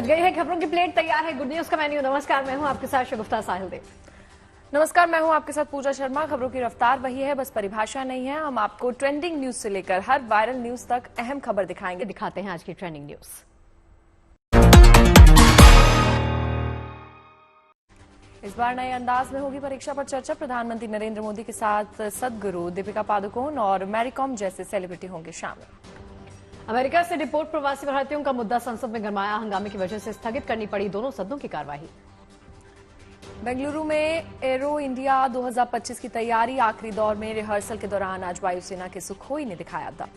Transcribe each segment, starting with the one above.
सज गई है, खबरों की प्लेट तैयार है, गुड न्यूज का मेन्यू। नमस्कार, मैं हूं आपके साथ शगुफ्ता साहिल देव। नमस्कार, मैं हूं आपके साथ पूजा शर्मा। खबरों की रफ्तार वही है, बस परिभाषा नहीं है। हम आपको ट्रेंडिंग न्यूज से लेकर हर वायरल न्यूज तक अहम खबर दिखाएंगे। दिखाते हैं आज की ट्रेंडिंग न्यूज। इस बार नए अंदाज में होगी परीक्षा पर चर्चा। प्रधानमंत्री नरेंद्र मोदी के साथ सदगुरु, दीपिका पादुकोण और मैरीकॉम जैसे सेलिब्रिटी होंगे शामिल। अमेरिका से डिपोर्ट प्रवासी भारतीयों का मुद्दा संसद में गरमाया। हंगामे की वजह से स्थगित करनी पड़ी दोनों सदनों की कार्यवाही। बेंगलुरु में एरो इंडिया 2025 की तैयारी आखिरी दौर में। रिहर्सल के दौरान आज वायुसेना के सुखोई ने दिखाया दम।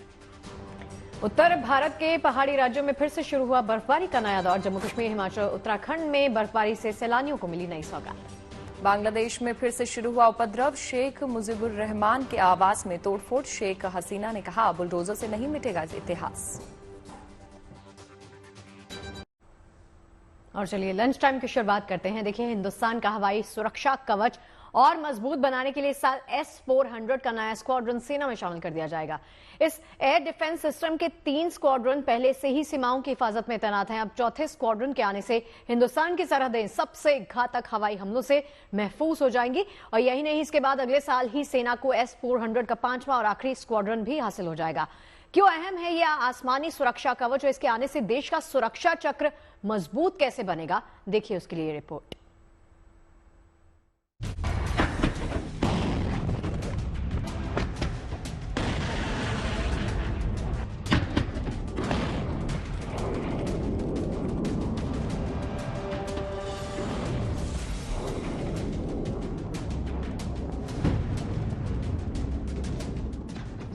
उत्तर भारत के पहाड़ी राज्यों में फिर से शुरू हुआ बर्फबारी का नया दौर। जम्मू कश्मीर, हिमाचल, उत्तराखंड में बर्फबारी से सैलानियों को मिली नई सौगात। बांग्लादेश में फिर से शुरू हुआ उपद्रव। शेख मुजीबुर रहमान के आवास में तोड़फोड़। शेख हसीना ने कहा, बुलडोजर से नहीं मिटेगा इतिहास। और चलिए लंच टाइम की शुरुआत करते हैं। देखिए, हिंदुस्तान का हवाई सुरक्षा कवच और मजबूत बनाने के लिए इस साल S-400 का नया स्क्वाड्रन सेना में शामिल कर दिया जाएगा। इस एयर डिफेंस सिस्टम के 3 स्क्वाड्रन पहले से ही सीमाओं की हिफाजत में तैनात हैं। अब चौथे स्क्वाड्रन के आने से हिंदुस्तान की सरहदें सबसे घातक हवाई हमलों से महफूज हो जाएंगी। और यही नहीं, इसके बाद अगले साल ही सेना को S-400 का 5वां और आखिरी स्क्वाड्रन भी हासिल हो जाएगा। क्यों अहम है यह आसमानी सुरक्षा कवच और इसके आने से देश का सुरक्षा चक्र मजबूत कैसे बनेगा, देखिए उसके लिए रिपोर्ट।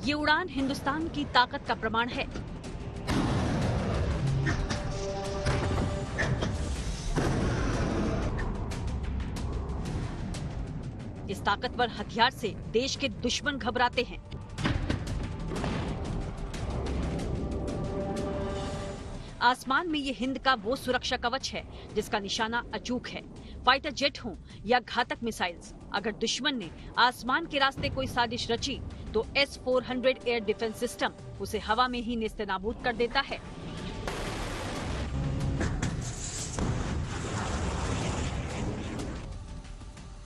ये उड़ान हिंदुस्तान की ताकत का प्रमाण है। इस ताकतवर हथियार से देश के दुश्मन घबराते हैं। आसमान में ये हिंद का वो सुरक्षा कवच है जिसका निशाना अचूक है। फाइटर जेट हो या घातक मिसाइल्स, अगर दुश्मन ने आसमान के रास्ते कोई साजिश रची तो S-400 एयर डिफेंस सिस्टम उसे हवा में ही नेस्तनाबूद कर देता है।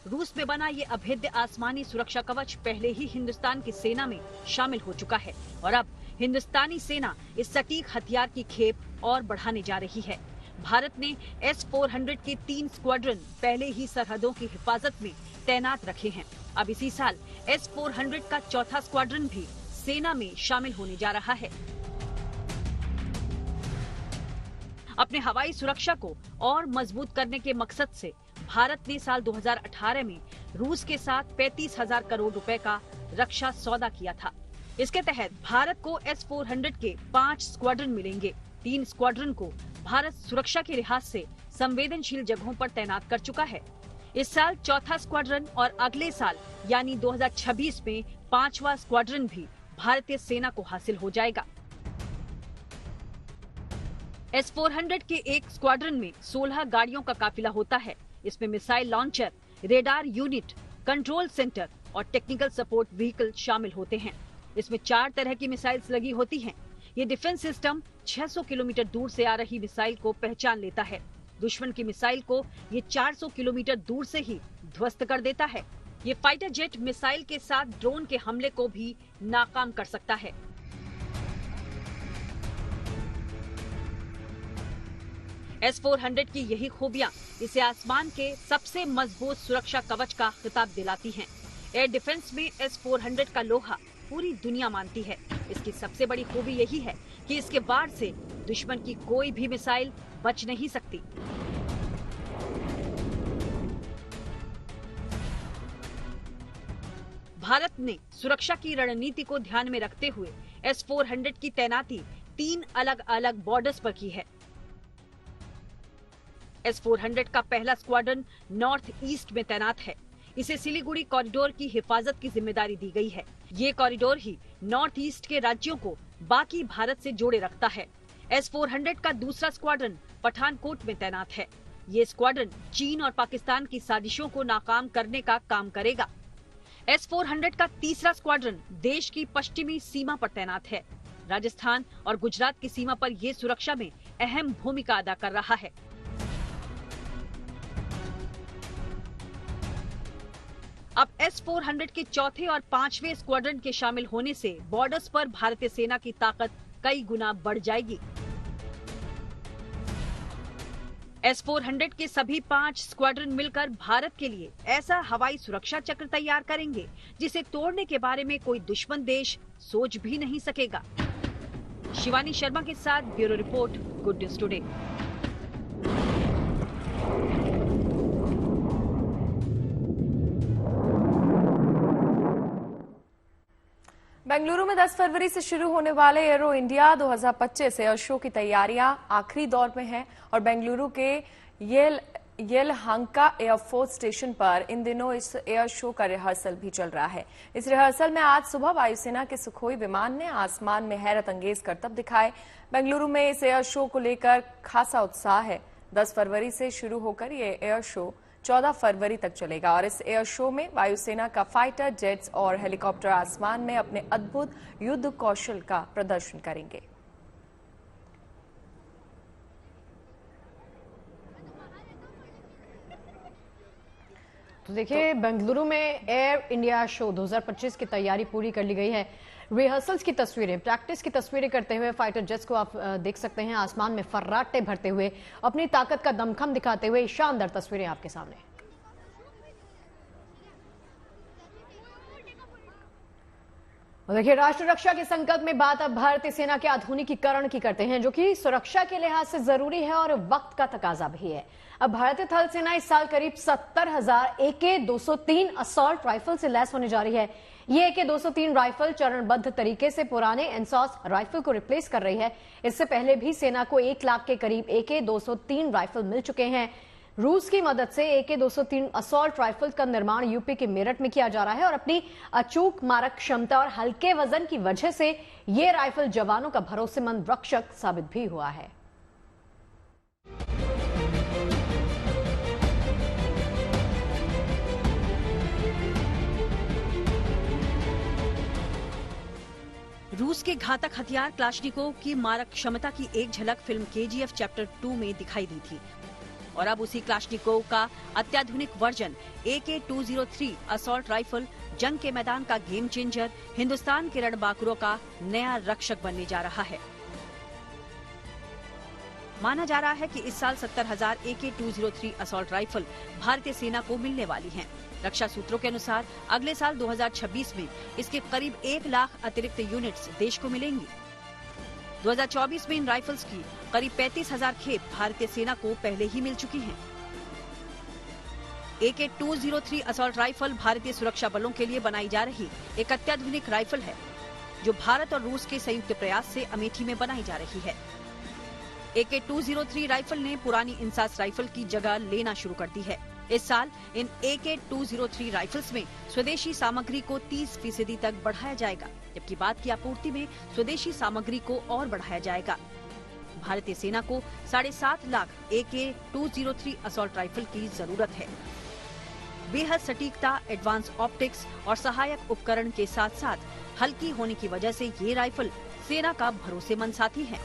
रूस में बना ये अभेद्य आसमानी सुरक्षा कवच पहले ही हिंदुस्तान की सेना में शामिल हो चुका है और अब हिंदुस्तानी सेना इस सटीक हथियार की खेप और बढ़ाने जा रही है। भारत ने S-400 के 3 स्क्वाड्रन पहले ही सरहदों की हिफाजत में तैनात रखे हैं। अब इसी साल S-400 का चौथा स्क्वाड्रन भी सेना में शामिल होने जा रहा है। अपने हवाई सुरक्षा को और मजबूत करने के मकसद से भारत ने साल 2018 में रूस के साथ 35,000 करोड़ रुपए का रक्षा सौदा किया था। इसके तहत भारत को S-400 के 5 स्क्वाड्रन मिलेंगे। 3 स्क्वाड्रन को भारत सुरक्षा के लिहाज से संवेदनशील जगहों पर तैनात कर चुका है। इस साल चौथा स्क्वाड्रन और अगले साल यानी 2026 में 5वां स्क्वाड्रन भी भारतीय सेना को हासिल हो जाएगा। S-400 के एक स्क्वाड्रन में 16 गाड़ियों का काफिला होता है। इसमें missile launcher, radar unit, control centre और टेक्निकल सपोर्ट व्हीकल शामिल होते हैं। इसमें 4 तरह की मिसाइल्स लगी होती हैं। ये डिफेंस सिस्टम 600 किलोमीटर दूर से आ रही मिसाइल को पहचान लेता है। दुश्मन की मिसाइल को ये 400 किलोमीटर दूर से ही ध्वस्त कर देता है। ये फाइटर जेट मिसाइल के साथ ड्रोन के हमले को भी नाकाम कर सकता है। S-400 की यही खूबियां इसे आसमान के सबसे मजबूत सुरक्षा कवच का खिताब दिलाती हैं। एयर डिफेंस में S-400 का लोहा पूरी दुनिया मानती है। इसकी सबसे बड़ी खूबी यही है कि इसके वार से दुश्मन की कोई भी मिसाइल बच नहीं सकती। भारत ने सुरक्षा की रणनीति को ध्यान में रखते हुए S-400 की तैनाती 3 अलग अलग बॉर्डर्स पर की है। S-400 का पहला स्क्वाड्रन नॉर्थ ईस्ट में तैनात है। इसे सिलीगुड़ी कॉरिडोर की हिफाजत की जिम्मेदारी दी गई है। ये कॉरिडोर ही नॉर्थ ईस्ट के राज्यों को बाकी भारत से जोड़े रखता है। S-400 का दूसरा स्क्वाड्रन पठानकोट में तैनात है। ये स्क्वाड्रन चीन और पाकिस्तान की साजिशों को नाकाम करने का काम करेगा। S-400 का तीसरा स्क्वाड्रन देश की पश्चिमी सीमा पर तैनात है। राजस्थान और गुजरात की सीमा पर ये सुरक्षा में अहम भूमिका अदा कर रहा है। अब S-400 के चौथे और 5वें स्क्वाड्रन के शामिल होने से बॉर्डर्स पर भारतीय सेना की ताकत कई गुना बढ़ जाएगी। S-400 के सभी 5 स्क्वाड्रन मिलकर भारत के लिए ऐसा हवाई सुरक्षा चक्र तैयार करेंगे जिसे तोड़ने के बारे में कोई दुश्मन देश सोच भी नहीं सकेगा। शिवानी शर्मा के साथ bureau report, good news today. Bengaluru में 10 फरवरी से शुरू होने वाले एरो इंडिया 2025 एयर शो की तैयारियां आखिरी दौर में हैं और बेंगलुरु के येलहंका एयरफोर्स स्टेशन पर इन दिनों इस एयर शो का रिहर्सल भी चल रहा है। इस रिहर्सल में आज सुबह वायुसेना के सुखोई विमान ने आसमान में हैरत अंगेज करतब दिखाए। बेंगलुरु में इस एयर शो को लेकर खासा उत्साह है। 10 फरवरी से शुरू होकर ये एयर शो 14 फरवरी तक चलेगा और इस एयर शो में वायुसेना का फाइटर जेट्स और हेलीकॉप्टर आसमान में अपने अद्भुत युद्ध कौशल का प्रदर्शन करेंगे। तो देखिए, बेंगलुरु में एयर इंडिया शो 2025 की तैयारी पूरी कर ली गई है। रिहर्सल्स की तस्वीरें, प्रैक्टिस की तस्वीरें करते हुए फाइटर जेट्स को आप देख सकते हैं आसमान में फर्राटे भरते हुए, अपनी ताकत का दमखम दिखाते हुए। शानदार तस्वीरें आपके सामने। और देखिए, राष्ट्र रक्षा के संकल्प में बात अब भारतीय सेना के आधुनिकीकरण की करते हैं, जो कि सुरक्षा के लिहाज से जरूरी है और वक्त का तकाजा भी है। अब भारतीय थल सेना इस साल करीब 70,000 AK-203 असॉल्ट राइफल से लैस होने जा रही है। ये AK-203 राइफल चरणबद्ध तरीके से पुराने एनसॉस राइफल को रिप्लेस कर रही है। इससे पहले भी सेना को 1 लाख के करीब AK-203 राइफल मिल चुके हैं। रूस की मदद से AK-203 असॉल्ट राइफल का निर्माण यूपी के मेरठ में किया जा रहा है और अपनी अचूक मारक क्षमता और हल्के वजन की वजह से ये राइफल जवानों का भरोसेमंद रक्षक साबित भी हुआ है। रूस के घातक हथियार क्लाश्निकोव की मारक क्षमता की एक झलक फिल्म KGF चैप्टर 2 में दिखाई दी थी और अब उसी क्लाश्निकोव का अत्याधुनिक वर्जन AK-203 असॉल्ट राइफल जंग के मैदान का गेम चेंजर हिंदुस्तान के रणबांकुरों का नया रक्षक बनने जा रहा है। माना जा रहा है कि इस साल 70,000 AK-203 असॉल्ट राइफल भारतीय सेना को मिलने वाली हैं। रक्षा सूत्रों के अनुसार अगले साल 2026 में इसके करीब 1 लाख अतिरिक्त यूनिट्स देश को मिलेंगी। 2024 में इन राइफल्स की करीब 35,000 खेप भारतीय सेना को पहले ही मिल चुकी हैं। AK-203 असॉल्ट राइफल भारतीय सुरक्षा बलों के लिए बनाई जा रही एक अत्याधुनिक राइफल है, जो भारत और रूस के संयुक्त प्रयास से अमेठी में बनाई जा रही है। AK-203 राइफल ने पुरानी इंसास राइफल की जगह लेना शुरू कर दी है। इस साल इन AK-203 राइफल्स में स्वदेशी सामग्री को 30% तक बढ़ाया जाएगा, जबकि बाद की आपूर्ति में स्वदेशी सामग्री को और बढ़ाया जाएगा। भारतीय सेना को 7.5 लाख AK-203 असॉल्ट राइफल की जरूरत है। बेहद सटीकता, एडवांस ऑप्टिक्स और सहायक उपकरण के साथ साथ हल्की होने की वजह से ये राइफल सेना का भरोसेमंद साथी है।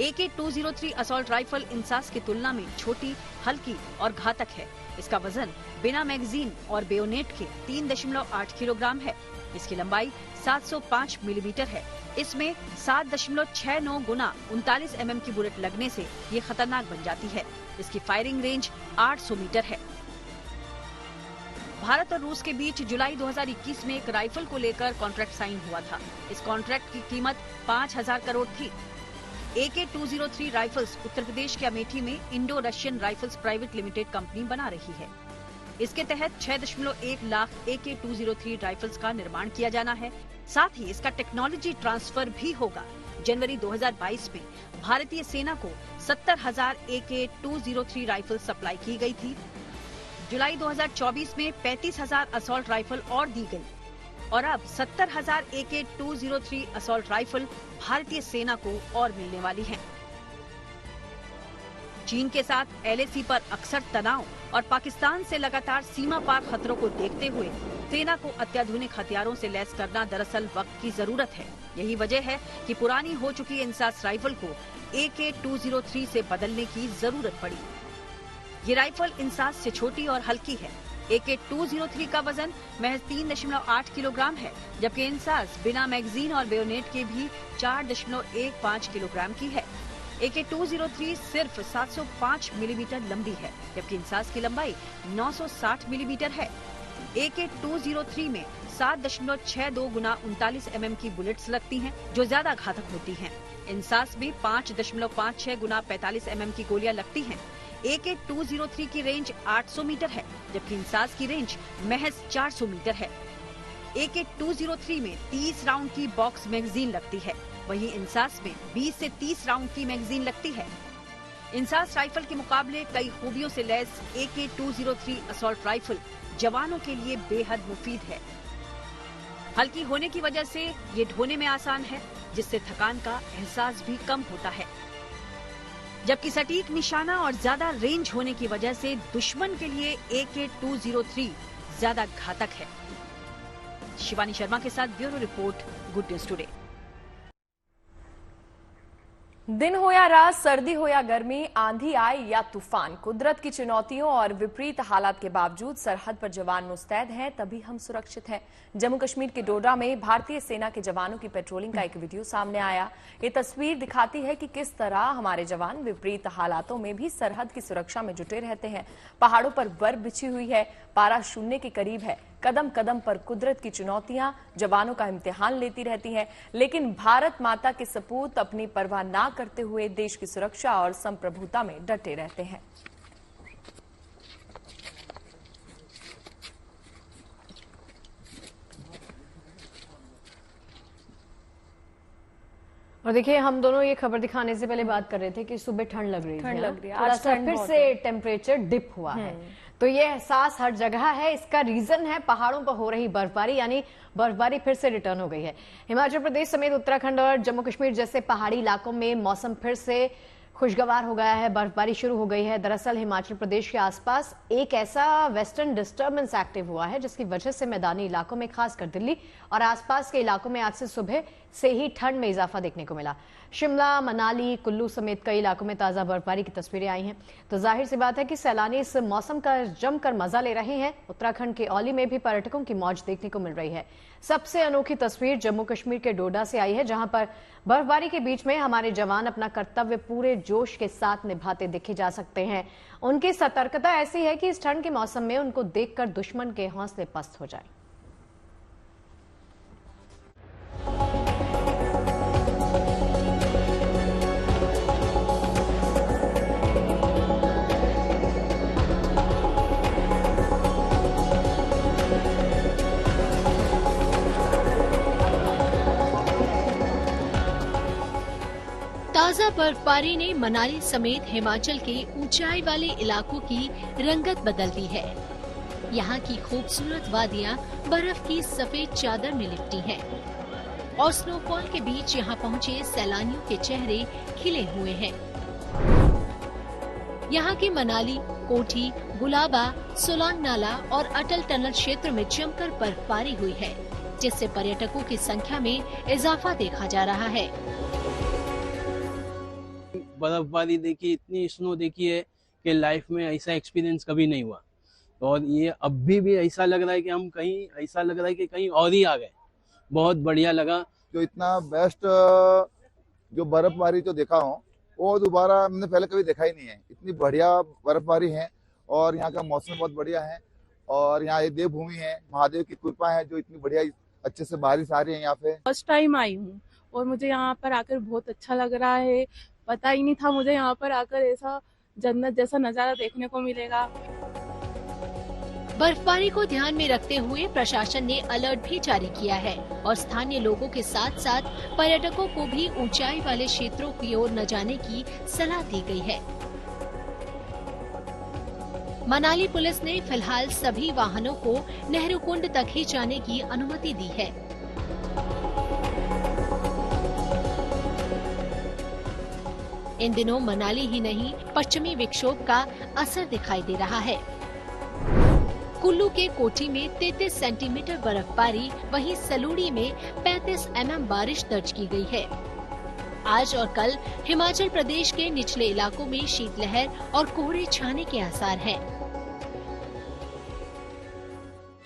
AK-203 असॉल्ट राइफल इंसास की तुलना में छोटी, हल्की और घातक है। इसका वजन बिना मैगजीन और बेयोनेट के 3.8 किलोग्राम है। इसकी लंबाई 705 मिलीमीटर है। इसमें 7.69 गुना 39 mm की बुलेट लगने से ये खतरनाक बन जाती है। इसकी फायरिंग रेंज 800 मीटर है। भारत और रूस के बीच जुलाई 2021 में एक राइफल को लेकर कॉन्ट्रैक्ट साइन हुआ था। इस कॉन्ट्रैक्ट की कीमत 5,000 करोड़ थी। AK-203 राइफल्स उत्तर प्रदेश के अमेठी में Indo Russian rifles private limited company बना रही है। इसके तहत 6.1 लाख AK-203 राइफल्स का निर्माण किया जाना है। साथ ही इसका टेक्नोलॉजी ट्रांसफर भी होगा। जनवरी 2022 में भारतीय सेना को 70,000 AK-203 राइफल सप्लाई की गई थी। जुलाई 2024 में 35,000 असॉल्ट राइफल और दी गई और अब 70,000 AK-203 असॉल्ट राइफल भारतीय सेना को और मिलने वाली हैं। चीन के साथ LAC पर अक्सर तनाव और पाकिस्तान से लगातार सीमा पार खतरों को देखते हुए सेना को अत्याधुनिक हथियारों से लैस करना दरअसल वक्त की जरूरत है। यही वजह है कि पुरानी हो चुकी इंसास राइफल को AK-203 से बदलने की जरूरत पड़ी। ये राइफल इंसास से छोटी और हल्की है। AK-203 का वजन महज 3.8 किलोग्राम है, जबकि इंसास बिना मैगजीन और बेयोनेट के भी 4.15 किलोग्राम की है। AK-203 सिर्फ 705 मिलीमीटर लंबी है, जबकि इंसास की लंबाई 960 मिलीमीटर है। AK-203 में 7.62 गुना 39 mm की बुलेट्स लगती हैं, जो ज्यादा घातक होती हैं। इंसास में 5.56 गुना 45 mm की गोलियां लगती हैं। AK-203 की रेंज 800 मीटर है, जबकि इंसास की रेंज महज 400 मीटर है। AK-203 में 30 राउंड की बॉक्स मैगजीन लगती है, वहीं इंसास में 20 से 30 राउंड की मैगजीन लगती है। इंसास राइफल के मुकाबले कई खूबियों से लैस AK-203 असॉल्ट राइफल जवानों के लिए बेहद मुफीद है। हल्की होने की वजह से ये ढोने में आसान है, जिससे थकान का एहसास भी कम होता है, जबकि सटीक निशाना और ज्यादा रेंज होने की वजह से दुश्मन के लिए AK-203 ज्यादा घातक है। शिवानी शर्मा के साथ bureau report, good news today. दिन हो या रात, सर्दी हो या गर्मी, आंधी आए या तूफान, कुदरत की चुनौतियों और विपरीत हालात के बावजूद सरहद पर जवान मुस्तैद हैं, तभी हम सुरक्षित हैं। जम्मू कश्मीर के डोडा में भारतीय सेना के जवानों की पेट्रोलिंग का एक वीडियो सामने आया। ये तस्वीर दिखाती है कि किस तरह हमारे जवान विपरीत हालातों में भी सरहद की सुरक्षा में जुटे रहते हैं। पहाड़ों पर बर्फ बिछी हुई है, पारा शून्य के करीब है। कदम कदम पर कुदरत की चुनौतियां जवानों का इम्तिहान लेती रहती हैं, लेकिन भारत माता के सपूत अपनी परवाह ना करते हुए देश की सुरक्षा और संप्रभुता में डटे रहते हैं। और देखिए, हम दोनों ये खबर दिखाने से पहले बात कर रहे थे कि सुबह ठंड लग रही है, थोड़ा सा फिर से टेम्परेचर डिप हुआ है, तो ये एहसास हर जगह है। इसका रीजन है पहाड़ों पर हो रही बर्फबारी, यानी बर्फबारी फिर से रिटर्न हो गई है। हिमाचल प्रदेश समेत उत्तराखंड और जम्मू कश्मीर जैसे पहाड़ी इलाकों में मौसम फिर से खुशगवार हो गया है, बर्फबारी शुरू हो गई है। दरअसल हिमाचल प्रदेश के आसपास एक ऐसा वेस्टर्न डिस्टर्बेंस एक्टिव हुआ है, जिसकी वजह से मैदानी इलाकों में, खासकर दिल्ली और आसपास के इलाकों में आज से सुबह से ही ठंड में इजाफा देखने को मिला। शिमला, मनाली, कुल्लू समेत कई इलाकों में ताजा बर्फबारी की तस्वीरें आई हैं, तो जाहिर सी बात है कि सैलानी इस मौसम का जमकर मजा ले रहे हैं। उत्तराखंड के औली में भी पर्यटकों की मौज देखने को मिल रही है। सबसे अनोखी तस्वीर जम्मू कश्मीर के डोडा से आई है, जहां पर बर्फबारी के बीच में हमारे जवान अपना कर्तव्य पूरे जोश के साथ निभाते देखे जा सकते हैं। उनकी सतर्कता ऐसी है कि इस ठंड के मौसम में उनको देखकर दुश्मन के हौसले पस्त हो जाए। ताजा बर्फबारी ने मनाली समेत हिमाचल के ऊंचाई वाले इलाकों की रंगत बदल दी है। यहाँ की खूबसूरत वादियाँ बर्फ की सफेद चादर में लिपटी हैं और स्नोफॉल के बीच यहाँ पहुँचे सैलानियों के चेहरे खिले हुए हैं। यहाँ के मनाली, कोठी, गुलाबा, सोलांग नाला और अटल टनल क्षेत्र में जमकर बर्फबारी हुई है, जिससे पर्यटकों की संख्या में इजाफा देखा जा रहा है। बर्फबारी देखी, इतनी स्नो देखी है कि लाइफ में ऐसा एक्सपीरियंस कभी नहीं हुआ। और ये अभी भी ऐसा लग रहा है कि हम कहीं, ऐसा लग रहा है कि कहीं और ही आ गए। बहुत बढ़िया लगा। जो इतना बेस्ट जो बर्फबारी जो देखा हूँ वो दोबारा मैंने पहले कभी देखा ही नहीं है। इतनी बढ़िया बर्फबारी है और यहाँ का मौसम बहुत बढ़िया है और यहाँ एक देवभूमि है, महादेव की कृपा है जो इतनी बढ़िया अच्छे से बारिश आ रही है यहाँ पे। फर्स्ट टाइम आई हूँ और मुझे यहाँ पर आकर बहुत अच्छा लग रहा है। पता ही नहीं था मुझे यहाँ पर आकर ऐसा जन्नत जैसा नजारा देखने को मिलेगा। बर्फबारी को ध्यान में रखते हुए प्रशासन ने अलर्ट भी जारी किया है और स्थानीय लोगों के साथ साथ पर्यटकों को भी ऊंचाई वाले क्षेत्रों की ओर न जाने की सलाह दी गई है। मनाली पुलिस ने फिलहाल सभी वाहनों को नेहरू कुंड तक ही जाने की अनुमति दी है। इन दिनों मनाली ही नहीं, पश्चिमी विक्षोभ का असर दिखाई दे रहा है। कुल्लू के कोठी में 33 सेंटीमीटर बर्फबारी, वहीं सलूड़ी में 35 mm बारिश दर्ज की गई है। आज और कल हिमाचल प्रदेश के निचले इलाकों में शीतलहर और कोहरे छाने के आसार हैं।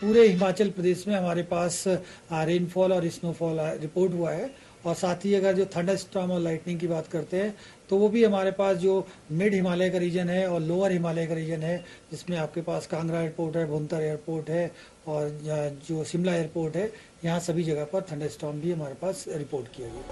पूरे हिमाचल प्रदेश में हमारे पास रेनफॉल और स्नोफॉल रिपोर्ट हुआ है, और साथ ही अगर जो थंडर स्टॉर्म और लाइटनिंग की बात करते हैं तो वो भी हमारे पास जो मिड हिमालय का रीजन है और लोअर हिमालय का रीजन है, जिसमें आपके पास कांगड़ा एयरपोर्ट है, भुंतर एयरपोर्ट है और जो शिमला एयरपोर्ट है, यहाँ सभी जगह पर थंडर स्टॉर्म भी हमारे पास रिपोर्ट किया गया।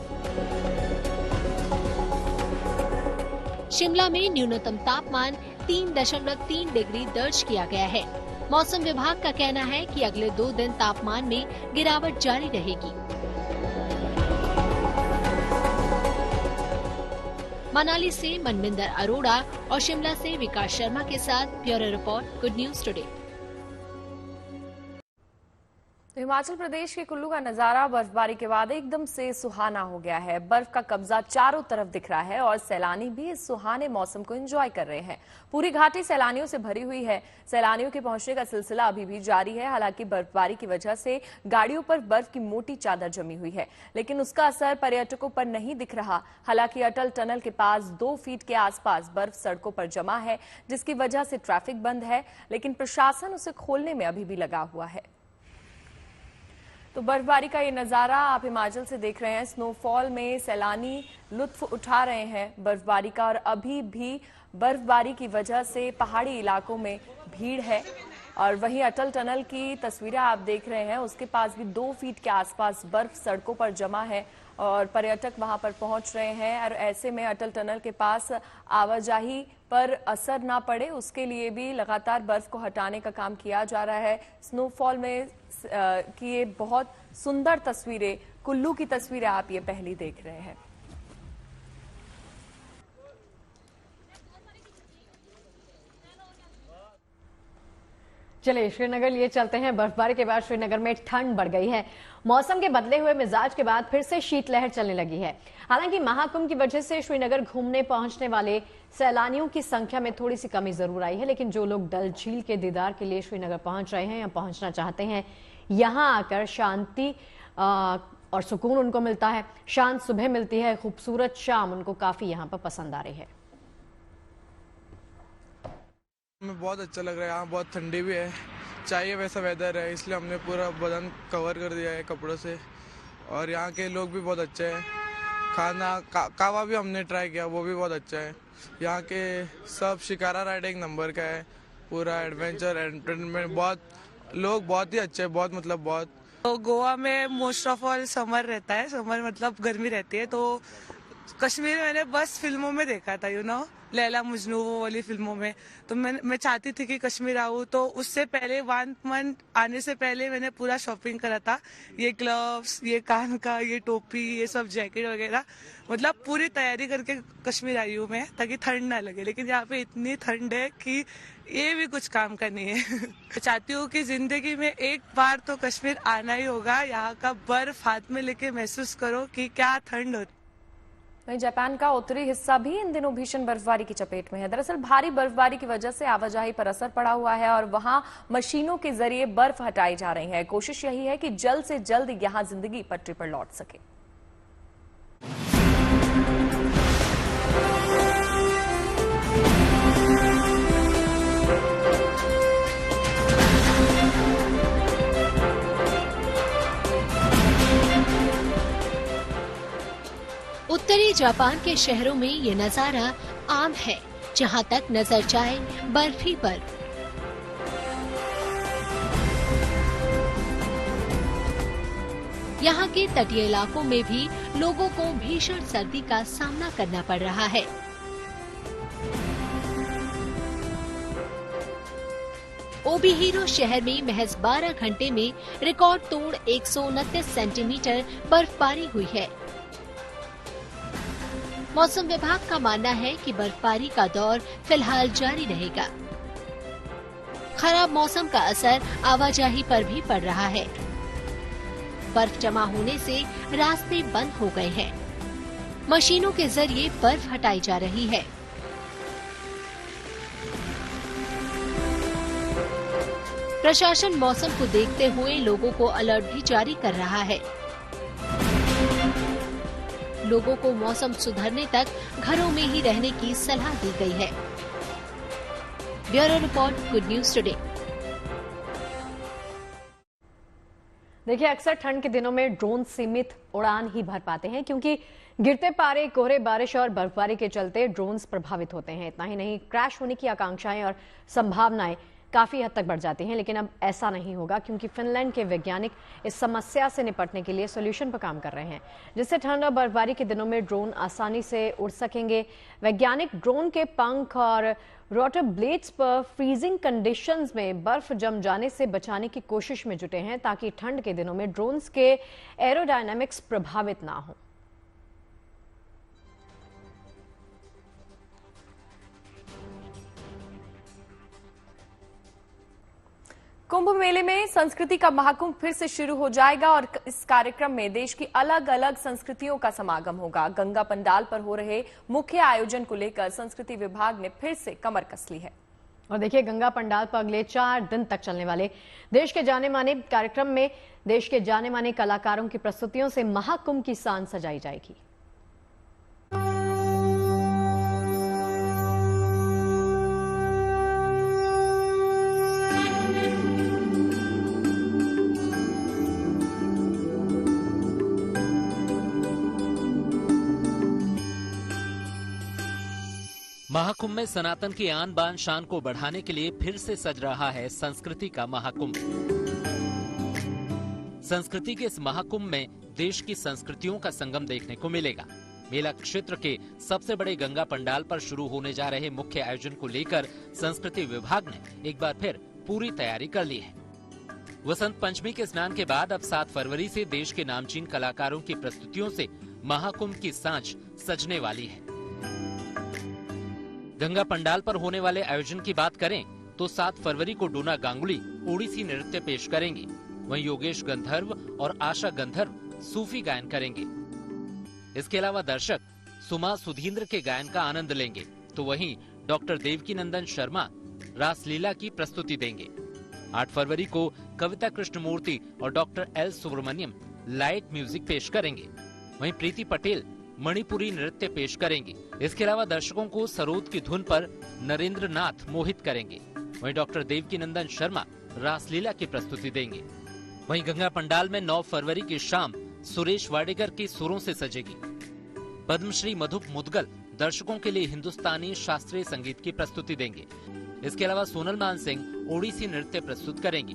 शिमला में न्यूनतम तापमान 3.3 डिग्री दर्ज किया गया है। मौसम विभाग का कहना है कि अगले 2 दिन तापमान में गिरावट जारी रहेगी। मनाली से मनविंदर अरोड़ा और शिमला से विकास शर्मा के साथ bureau report, good news today. तो हिमाचल प्रदेश के कुल्लू का नजारा बर्फबारी के बाद एकदम से सुहाना हो गया है। बर्फ का कब्जा चारों तरफ दिख रहा है और सैलानी भी इस सुहाने मौसम को एंजॉय कर रहे हैं। पूरी घाटी सैलानियों से भरी हुई है। सैलानियों के पहुंचने का सिलसिला अभी भी जारी है। हालांकि बर्फबारी की वजह से गाड़ियों पर बर्फ की मोटी चादर जमी हुई है, लेकिन उसका असर पर्यटकों पर नहीं दिख रहा। हालांकि अटल टनल के पास 2 फीट के आसपास बर्फ सड़कों पर जमा है, जिसकी वजह से ट्रैफिक बंद है, लेकिन प्रशासन उसे खोलने में अभी भी लगा हुआ है। तो बर्फबारी का ये नजारा आप हिमाचल से देख रहे हैं। स्नोफॉल में सैलानी लुत्फ उठा रहे हैं बर्फबारी का, और अभी भी बर्फबारी की वजह से पहाड़ी इलाकों में भीड़ है। और वहीं अटल टनल की तस्वीरें आप देख रहे हैं, उसके पास भी 2 फीट के आसपास बर्फ सड़कों पर जमा है और पर्यटक वहां पर पहुंच रहे हैं। और ऐसे में अटल टनल के पास आवाजाही पर असर ना पड़े, उसके लिए भी लगातार बर्फ को हटाने का काम किया जा रहा है। स्नोफॉल में की ये बहुत सुंदर तस्वीरें, कुल्लू की तस्वीरें आप ये पहली देख रहे हैं। चलिए श्रीनगर लिए चलते हैं। बर्फबारी के बाद श्रीनगर में ठंड बढ़ गई है। मौसम के बदले हुए मिजाज के बाद फिर से शीतलहर चलने लगी है। हालांकि महाकुंभ की वजह से श्रीनगर घूमने पहुंचने वाले सैलानियों की संख्या में थोड़ी सी कमी जरूर आई है, लेकिन जो लोग डल झील के दीदार के लिए श्रीनगर पहुंच रहे हैं या पहुंचना चाहते हैं, यहां आकर शांति और सुकून उनको मिलता है। शांत सुबह मिलती है, खूबसूरत शाम उनको काफी यहां पर पसंद आ रही है। हमें बहुत अच्छा लग रहा है। यहाँ बहुत ठंडी भी है, चाहिए वैसा वेदर है, इसलिए हमने पूरा बदन कवर कर दिया है कपड़ों से। और यहाँ के लोग भी बहुत अच्छे हैं। खाना कावा भी हमने ट्राई किया, वो भी बहुत अच्छा है। यहाँ के सब शिकारा राइड एक नंबर का है। पूरा एडवेंचर एंटरटेनमेंट, बहुत लोग बहुत ही अच्छे हैं, बहुत मतलब बहुत। तो गोवा में मोस्ट ऑफ ऑल समर रहता है, समर मतलब गर्मी रहती है। तो कश्मीर मैंने बस फिल्मों में देखा था, लैला मजनू वो वाली फिल्मों में। तो मैं चाहती थी कि कश्मीर आऊँ, तो उससे पहले 1 मंथ आने से पहले मैंने पूरा शॉपिंग करा था। ये ग्लव्स, ये कान का, ये टोपी, ये सब जैकेट वगैरह, मतलब पूरी तैयारी करके कश्मीर आई हूँ मैं, ताकि ठंड ना लगे। लेकिन यहाँ पे इतनी ठंड है कि ये भी कुछ काम का नहीं है। चाहती हूँ कि जिंदगी में एक बार तो कश्मीर आना ही होगा। यहाँ का बर्फ हाथ में लेके महसूस करो कि क्या ठंड होती। वहीं जापान का उत्तरी हिस्सा भी इन दिनों भीषण बर्फबारी की चपेट में है। दरअसल भारी बर्फबारी की वजह से आवाजाही पर असर पड़ा हुआ है और वहां मशीनों के जरिए बर्फ हटाई जा रही है। कोशिश यही है कि जल्द से जल्द यहां जिंदगी पटरी पर लौट सके। उत्तरी जापान के शहरों में ये नजारा आम है। जहां तक नजर जाए बर्फ ही बर्फ। यहाँ के तटीय इलाकों में भी लोगों को भीषण सर्दी का सामना करना पड़ रहा है। ओबिहिरो शहर में महज 12 घंटे में रिकॉर्ड तोड़ 129 सेंटीमीटर बर्फबारी हुई है। मौसम विभाग का मानना है कि बर्फबारी का दौर फिलहाल जारी रहेगा। खराब मौसम का असर आवाजाही पर भी पड़ रहा है। बर्फ जमा होने से रास्ते बंद हो गए हैं। मशीनों के जरिए बर्फ हटाई जा रही है। प्रशासन मौसम को देखते हुए लोगों को अलर्ट भी जारी कर रहा है। लोगों को मौसम सुधरने तक घरों में ही रहने की सलाह दी गई है। Bureau report, good news today. देखिए, अक्सर ठंड के दिनों में ड्रोन सीमित उड़ान ही भर पाते हैं, क्योंकि गिरते पारे, कोहरे, बारिश और बर्फबारी के चलते ड्रोन्स प्रभावित होते हैं। इतना ही नहीं, क्रैश होने की आकांक्षाएं और संभावनाएं काफी हद तक बढ़ जाती हैं। लेकिन अब ऐसा नहीं होगा, क्योंकि फिनलैंड के वैज्ञानिक इस समस्या से निपटने के लिए सॉल्यूशन पर काम कर रहे हैं, जिससे ठंड और बर्फबारी के दिनों में ड्रोन आसानी से उड़ सकेंगे। वैज्ञानिक ड्रोन के पंख और रोटर ब्लेड्स पर फ्रीजिंग कंडीशंस में बर्फ जम जाने से बचाने की कोशिश में जुटे हैं, ताकि ठंड के दिनों में ड्रोन्स के एरोडायनामिक्स प्रभावित ना हो। कुंभ मेले में संस्कृति का महाकुंभ फिर से शुरू हो जाएगा और इस कार्यक्रम में देश की अलग अलग संस्कृतियों का समागम होगा। गंगा पंडाल पर हो रहे मुख्य आयोजन को लेकर संस्कृति विभाग ने फिर से कमर कस ली है। और देखिए, गंगा पंडाल पर अगले 4 दिन तक चलने वाले देश के जाने माने कार्यक्रम में देश के जाने माने कलाकारों की प्रस्तुतियों से महाकुंभ की सांस सजाई जाएगी। महाकुंभ में सनातन की आन बान शान को बढ़ाने के लिए फिर से सज रहा है संस्कृति का महाकुंभ। संस्कृति के इस महाकुंभ में देश की संस्कृतियों का संगम देखने को मिलेगा। मेला क्षेत्र के सबसे बड़े गंगा पंडाल पर शुरू होने जा रहे मुख्य आयोजन को लेकर संस्कृति विभाग ने एक बार फिर पूरी तैयारी कर ली है। वसंत पंचमी के स्नान के बाद अब 7 फरवरी से देश के नामचीन कलाकारों की प्रस्तुतियों से महाकुंभ की सांच सजने वाली है। गंगा पंडाल पर होने वाले आयोजन की बात करें तो 7 फरवरी को डोना गांगुली ओडिसी नृत्य पेश करेंगे। वहीं योगेश गंधर्व और आशा गंधर्व सूफी गायन करेंगे। इसके अलावा दर्शक सुमा सुधींद्र के गायन का आनंद लेंगे, तो वहीं डॉक्टर देवकीनंदन शर्मा रासलीला की प्रस्तुति देंगे। 8 फरवरी को कविता कृष्णमूर्ति और doctor L Subramaniam light music पेश करेंगे। वहीं प्रीति पटेल मणिपुरी नृत्य पेश करेंगे। इसके अलावा दर्शकों को सरोद की धुन पर नरेंद्र नाथ मोहित करेंगे। वहीं डॉक्टर देवकीनंदन शर्मा रासलीला की प्रस्तुति देंगे। वहीं गंगा पंडाल में 9 फरवरी की शाम सुरेश वाडेकर की सुरों से सजेगी। पद्मश्री मधुप मुदगल दर्शकों के लिए हिंदुस्तानी शास्त्रीय संगीत की प्रस्तुति देंगे। इसके अलावा सोनल मान सिंह ओडिसी नृत्य प्रस्तुत करेंगी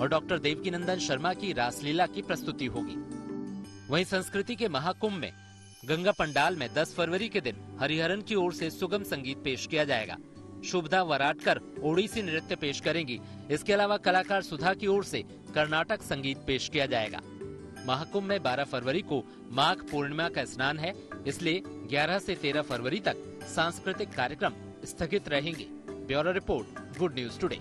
और डॉक्टर देवकीनंदन शर्मा की रासलीला की प्रस्तुति होगी। वहीं संस्कृति के महाकुंभ में गंगा पंडाल में 10 फरवरी के दिन हरिहरन की ओर से सुगम संगीत पेश किया जाएगा। शुभदा वराटकर ओडिसी नृत्य पेश करेंगी। इसके अलावा कलाकार सुधा की ओर से कर्नाटक संगीत पेश किया जाएगा। महाकुंभ में 12 फरवरी को माघ पूर्णिमा का स्नान है, इसलिए 11 से 13 फरवरी तक सांस्कृतिक कार्यक्रम स्थगित रहेंगे। Bureau report, good news today.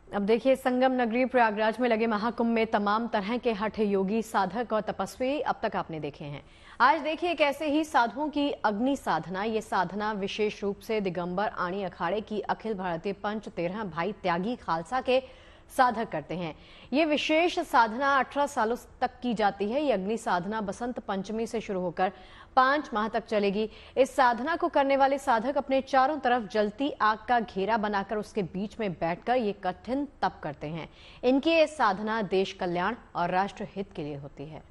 अब देखिए, संगम नगरी प्रयागराज में लगे महाकुंभ में तमाम तरह के हठ योगी, साधक और तपस्वी अब तक आपने देखे हैं। आज देखिए एक ऐसे ही साधुओं की अग्नि साधना। ये साधना विशेष रूप से दिगंबर आणी अखाड़े की अखिल भारतीय पंच 13 भाई त्यागी खालसा के साधक करते हैं। ये विशेष साधना 18 सालों तक की जाती है। ये अग्नि साधना बसंत पंचमी से शुरू होकर 5 माह तक चलेगी। इस साधना को करने वाले साधक अपने चारों तरफ जलती आग का घेरा बनाकर उसके बीच में बैठकर ये कठिन तप करते हैं। इनकी ये साधना देश कल्याण और राष्ट्र हित के लिए होती है।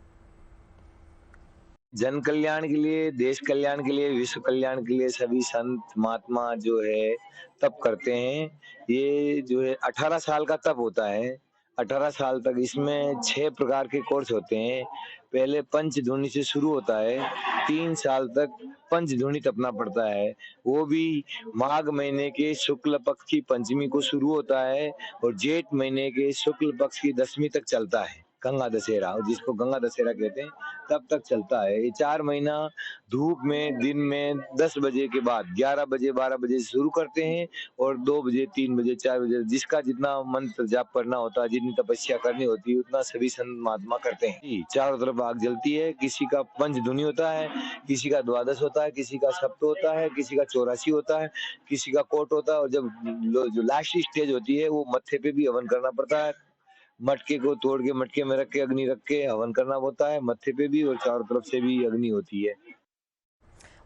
जन कल्याण के लिए, देश कल्याण के लिए, विश्व कल्याण के लिए सभी संत महात्मा जो है तप करते हैं। ये जो है 18 साल का तप होता है। 18 साल तक इसमें 6 प्रकार के कोर्स होते हैं। पहले पंचधूनी से शुरू होता है। 3 साल तक पंचधूनी तपना पड़ता है। वो भी माघ महीने के शुक्ल पक्ष की पंचमी को शुरू होता है और जेठ महीने के शुक्ल पक्ष की 10वीं तक चलता है। गंगा दशहरा, जिसको गंगा दशहरा कहते हैं, तब तक चलता है। ये 4 महीना धूप में दिन में 10 बजे के बाद 11 बजे 12 बजे से शुरू करते हैं और 2 बजे 3 बजे 4 बजे जिसका जितना मंत्र जाप करना होता है, जितनी तपस्या करनी होती है, उतना सभी संत महात्मा करते हैं। चारों तरफ आग जलती है। किसी का पंचधुनी होता है, किसी का 12 होता है, किसी का सप्त होता है, किसी का 84 होता है, किसी का कोट होता है। और जब जो लास्ट स्टेज होती है वो मत्थे पे भी हवन करना पड़ता है। मटके को तोड़ के मटके में रख के अग्नि रख के हवन करना होता है, मत्थे पे भी और चारों तरफ से भी अग्नि होती है।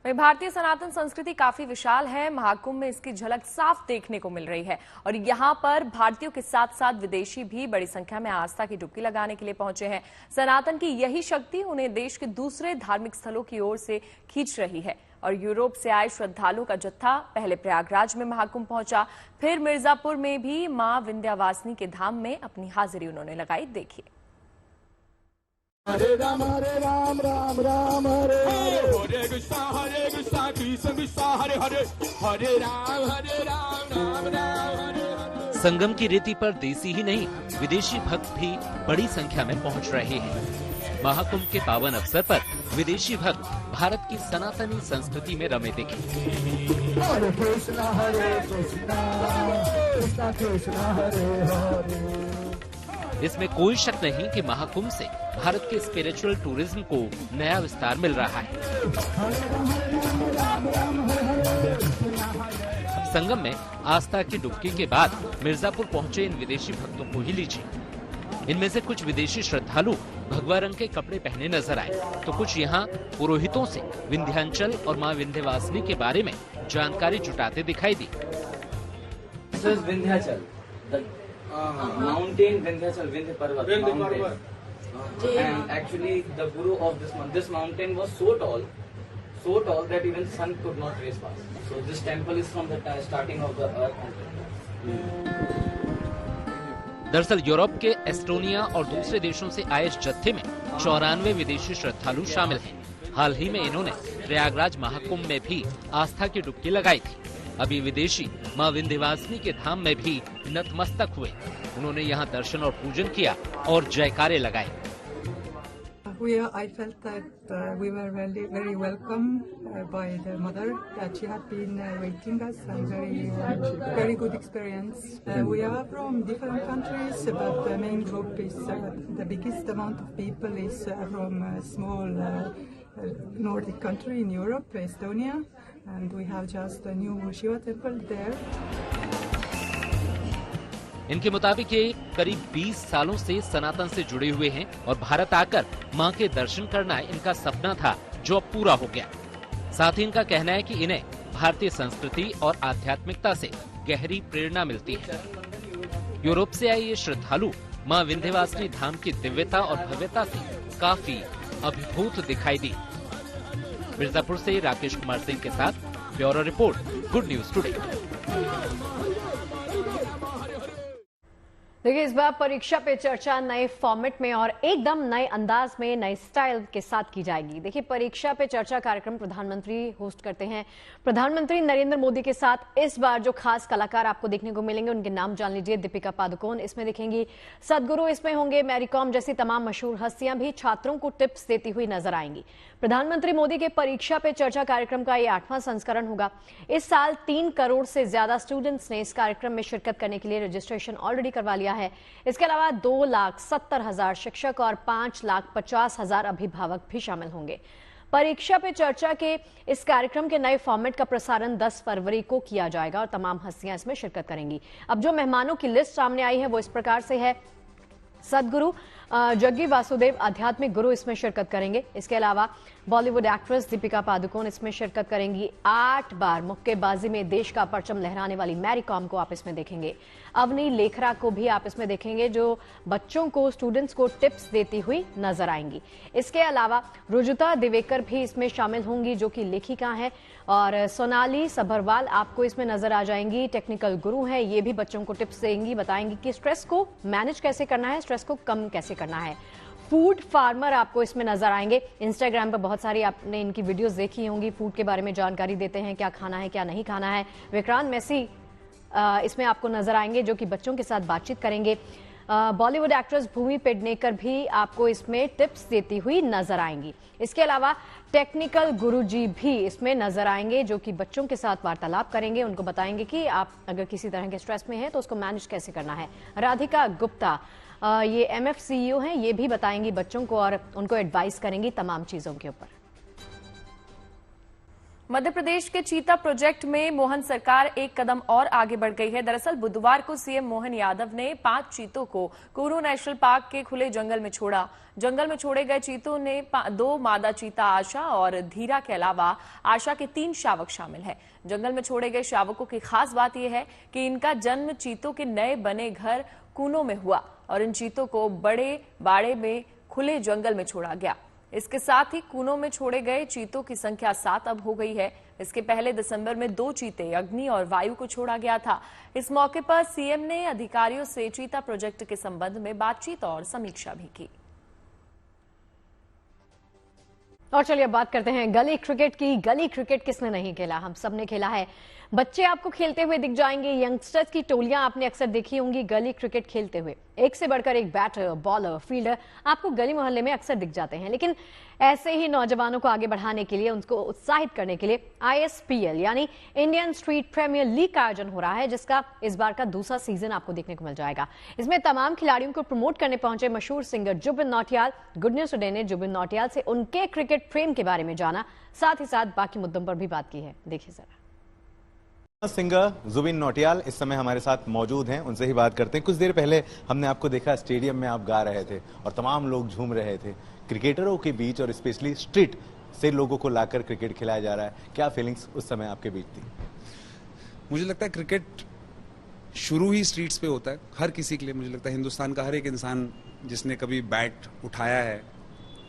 भारतीय सनातन संस्कृति काफी विशाल है। महाकुंभ में इसकी झलक साफ देखने को मिल रही है और यहाँ पर भारतीयों के साथ साथ विदेशी भी बड़ी संख्या में आस्था की डुबकी लगाने के लिए पहुंचे हैं। सनातन की यही शक्ति उन्हें देश के दूसरे धार्मिक स्थलों की ओर से खींच रही है और यूरोप से आए श्रद्धालुओं का जत्था पहले प्रयागराज में महाकुंभ पहुंचा, फिर मिर्जापुर में भी मां विंध्यवासिनी के धाम में अपनी हाजिरी उन्होंने लगाई। देखिए। हरे राम राम राम हरे हरे कृष्णा कृष्ण कृष्ण हरे हरे हरे राम राम राम हरे। संगम की रेती पर देसी ही नहीं विदेशी भक्त भी बड़ी संख्या में पहुंच रहे हैं। महाकुंभ के पावन अवसर पर विदेशी भक्त भारत की सनातनी संस्कृति में रमे दिखे। हरे कृष्णा कृष्णा कृष्ण हरे हरे। इसमें कोई शक नहीं कि महाकुंभ से भारत के स्पिरिचुअल टूरिज्म को नया विस्तार मिल रहा है। अब संगम में आस्था की डुबकी के बाद मिर्जापुर पहुंचे इन विदेशी भक्तों को ही लीजिए। इनमें से कुछ विदेशी श्रद्धालु भगवा रंग के कपड़े पहने नजर आए, तो कुछ यहाँ पुरोहितों से विंध्याचल और मां विंध्यवासिनी के बारे में जानकारी जुटाते दिखाई दी। Mountain Vindhyachal, Vindhya Parvat mountain. And actually the guru of this mountain was so tall that even sun could not raise past. So this temple is from the starting of the earth. दरअसल Europe के Estonia और दूसरे देशों से आए इस जत्थे में 94 विदेशी श्रद्धालु शामिल हैं। हाल ही में इन्होंने प्रयागराज महाकुंभ में भी आस्था की डुबकी लगाई थी। अभी विदेशी मां विंध्यवासिनी के धाम में भी नतमस्तक हुए। उन्होंने यहाँ दर्शन और पूजन किया और जयकारे लगाए। I felt that we were very welcome by the mother, that she had been waiting us, and very good experience. We are from different countries, but the main group is the biggest amount of people is from a small Nordic country in Europe, Estonia, and we have just a new Shiva temple there. इनके मुताबिक ये करीब 20 सालों से सनातन से जुड़े हुए हैं और भारत आकर मां के दर्शन करना इनका सपना था, जो अब पूरा हो गया। साथ ही इनका कहना है कि इन्हें भारतीय संस्कृति और आध्यात्मिकता से गहरी प्रेरणा मिलती है। यूरोप से आए ये श्रद्धालु मां विंध्यवासिनी धाम की दिव्यता और भव्यता से काफी अभिभूत दिखाई दी। मिर्जापुर से राकेश कुमार सिंह के साथ bureau report, good news today. देखिए, इस बार परीक्षा पे चर्चा नए फॉर्मेट में और एकदम नए अंदाज में, नए स्टाइल के साथ की जाएगी। देखिए, परीक्षा पे चर्चा कार्यक्रम प्रधानमंत्री होस्ट करते हैं। प्रधानमंत्री नरेंद्र मोदी के साथ इस बार जो खास कलाकार आपको देखने को मिलेंगे, उनके नाम जान लीजिए। दीपिका पादुकोण इसमें दिखेंगी, सदगुरु इसमें होंगे, मैरी कॉम जैसी तमाम मशहूर हस्तियां भी छात्रों को टिप्स देती हुई नजर आएंगी। प्रधानमंत्री मोदी के परीक्षा पे चर्चा कार्यक्रम का ये 8वां संस्करण होगा। इस साल 3 करोड़ से ज्यादा स्टूडेंट्स ने इस कार्यक्रम में शिरकत करने के लिए रजिस्ट्रेशन ऑलरेडी करवा लिया है। इसके अलावा 2,70,000 शिक्षक और 5,50,000 अभिभावक भी शामिल होंगे। परीक्षा पे चर्चा के इस कार्यक्रम के नए फॉर्मेट का प्रसारण 10 फरवरी को किया जाएगा और तमाम हस्तियां इसमें शिरकत करेंगी। अब जो मेहमानों की लिस्ट सामने आई है वो इस प्रकार से है। सदगुरु जग्गी वासुदेव आध्यात्मिक गुरु इसमें शिरकत करेंगे। इसके अलावा बॉलीवुड एक्ट्रेस दीपिका पादुकोण इसमें शिरकत करेंगी। 8 बार मुक्केबाजी में देश का परचम लहराने वाली मैरी कॉम को आप इसमें देखेंगे। अवनी लेखरा को भी आप इसमें देखेंगे, जो बच्चों को, स्टूडेंट्स को टिप्स देती हुई नजर आएंगी। इसके अलावा रुजुता दिवेकर भी इसमें शामिल होंगी, जो कि लेखिका हैं, और सोनाली सबरवाल आपको इसमें नजर आ जाएंगी। टेक्निकल गुरु हैं, ये भी बच्चों को टिप्स देंगी, बताएंगी कि स्ट्रेस को मैनेज कैसे करना है, स्ट्रेस को कम कैसे करना है। फूड फार्मर आपको इसमें नजर आएंगे। इंस्टाग्राम पर बहुत सारी आपने इनकी वीडियोस देखी होंगी, फूड के बारे में जानकारी देते हैं, क्या खाना है क्या नहीं खाना है। विक्रांत मैसी इसमें आपको नजर आएंगे, जो कि बच्चों के साथ बातचीत करेंगे। बॉलीवुड एक्ट्रेस भूमि पेडनेकर भी आपको इसमें टिप्स देती हुई नजर आएंगी। इसके अलावा टेक्निकल गुरुजी भी इसमें नजर आएंगे, जो कि बच्चों के साथ वार्तालाप करेंगे, उनको बताएंगे कि आप अगर किसी तरह के स्ट्रेस में हैं तो उसको मैनेज कैसे करना है। राधिका गुप्ता ये MF CEO हैं, ये भी बताएंगी बच्चों को और उनको एडवाइस करेंगी तमाम चीजों के ऊपर। मध्य प्रदेश के चीता प्रोजेक्ट में मोहन सरकार एक कदम और आगे बढ़ गई है। दरअसल बुधवार को सीएम मोहन यादव ने 5 चीतों को कुरू नेशनल पार्क के खुले जंगल में छोड़ा। जंगल में छोड़े गए चीतों ने 2 मादा चीता आशा और धीरा के अलावा आशा के 3 शावक शामिल हैं। जंगल में छोड़े गए शावकों की खास बात यह है कि इनका जन्म चीतों के नए बने घर कूनों में हुआ और इन चीतों को बड़े बाड़े में खुले जंगल में छोड़ा गया। इसके साथ ही कूनों में छोड़े गए चीतों की संख्या 7 अब हो गई है। इसके पहले दिसंबर में 2 चीते अग्नि और वायु को छोड़ा गया था। इस मौके पर सीएम ने अधिकारियों से चीता प्रोजेक्ट के संबंध में बातचीत और समीक्षा भी की। और चलिए अब बात करते हैं गली क्रिकेट की। गली क्रिकेट किसने नहीं खेला, हम सब ने खेला है। बच्चे आपको खेलते हुए दिख जाएंगे। यंगस्टर्स की टोलियां आपने अक्सर देखी होंगी गली क्रिकेट खेलते हुए। एक से बढ़कर एक बैटर, बॉलर, फील्डर आपको गली मोहल्ले में अक्सर दिख जाते हैं। लेकिन ऐसे ही नौजवानों को आगे बढ़ाने के लिए, उनको उत्साहित करने के लिए ISPL यानी इंडियन स्ट्रीट प्रीमियर लीग का आयोजन हो रहा है, जिसका इस बार का दूसरा सीजन आपको देखने को मिल जाएगा। इसमें तमाम खिलाड़ियों को प्रमोट करने पहुंचे मशहूर singer Jubin Nautiyal. Good news today ने जुबिन नौटियाल से उनके क्रिकेट प्रेम के बारे में जाना, साथ ही साथ बाकी मुद्दों पर भी बात की है। देखिए जरा। सिंगर जुबिन नौटियाल इस समय हमारे साथ मौजूद हैं, उनसे ही बात करते हैं। कुछ देर पहले हमने आपको देखा स्टेडियम में आप गा रहे थे और तमाम लोग झूम रहे थे। क्रिकेटरों के बीच और स्पेशली स्ट्रीट से लोगों को लाकर क्रिकेट खिलाया जा रहा है, क्या फीलिंग्स उस समय आपके बीच थी? मुझे लगता है क्रिकेट शुरू ही स्ट्रीट्स पे होता है हर किसी के लिए। मुझे लगता है हिंदुस्तान का हर एक इंसान जिसने कभी बैट उठाया है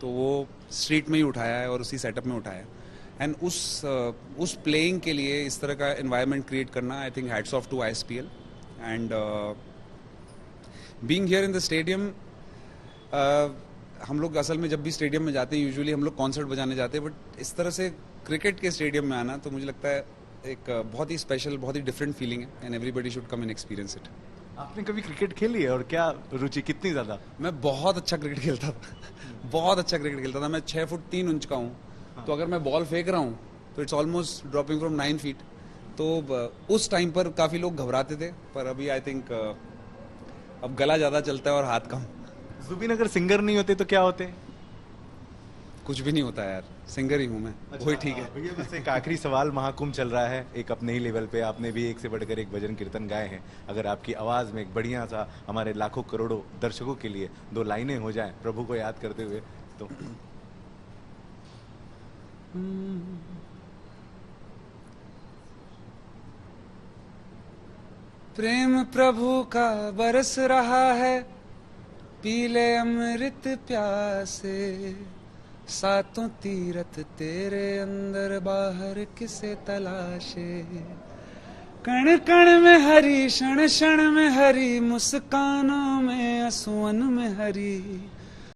तो वो स्ट्रीट में ही उठाया है और उसी सेटअप में उठाया है। एंड उस प्लेइंग के लिए इस तरह का एनवायरनमेंट क्रिएट करना, I think hats off to ISPL and being here in the stadium. हम लोग असल में जब भी स्टेडियम में जाते हैं यूजुअली हम लोग कॉन्सर्ट बजाने जाते हैं, बट इस तरह से क्रिकेट के स्टेडियम में आना तो मुझे लगता है एक बहुत ही स्पेशल, बहुत ही डिफरेंट फीलिंग है and everybody should come and experience it. आपने कभी क्रिकेट खेली है और क्या रुचि, कितनी ज्यादा? मैं बहुत अच्छा क्रिकेट खेलता था बहुत अच्छा क्रिकेट खेलता था। मैं 6 फुट 3 इंच का हूँ, तो अगर मैं बॉल फेंक रहा हूँ तो it's almost dropping from 9 feet. तो उस टाइम पर काफी लोग घबराते थे, पर अभी आई थिंक अब गला ज्यादा चलता है और हाथ कम। जुबिन अगर सिंगर नहीं होते तो क्या होते? कुछ भी नहीं होता यार, सिंगर ही हूँ मैं। अच्छा, वही ठीक है। भैया बस एक आखिरी सवाल, महाकुंभ चल रहा है एक अपने ही लेवल पे, आपने भी एक से बढ़कर एक भजन कीर्तन गाए हैं। अगर आपकी आवाज में एक बढ़िया सा हमारे लाखों करोड़ों दर्शकों के लिए 2 लाइनें हो जाएं प्रभु को याद करते हुए तो? प्रेम प्रभु का बरस रहा है, पीले अमृत प्यासे, सातों तीरथ तेरे अंदर बाहर किसे तलाशे। कण कण में हरी, क्षण क्षण में हरी, मुस्कानों में, आंसुओं में हरी,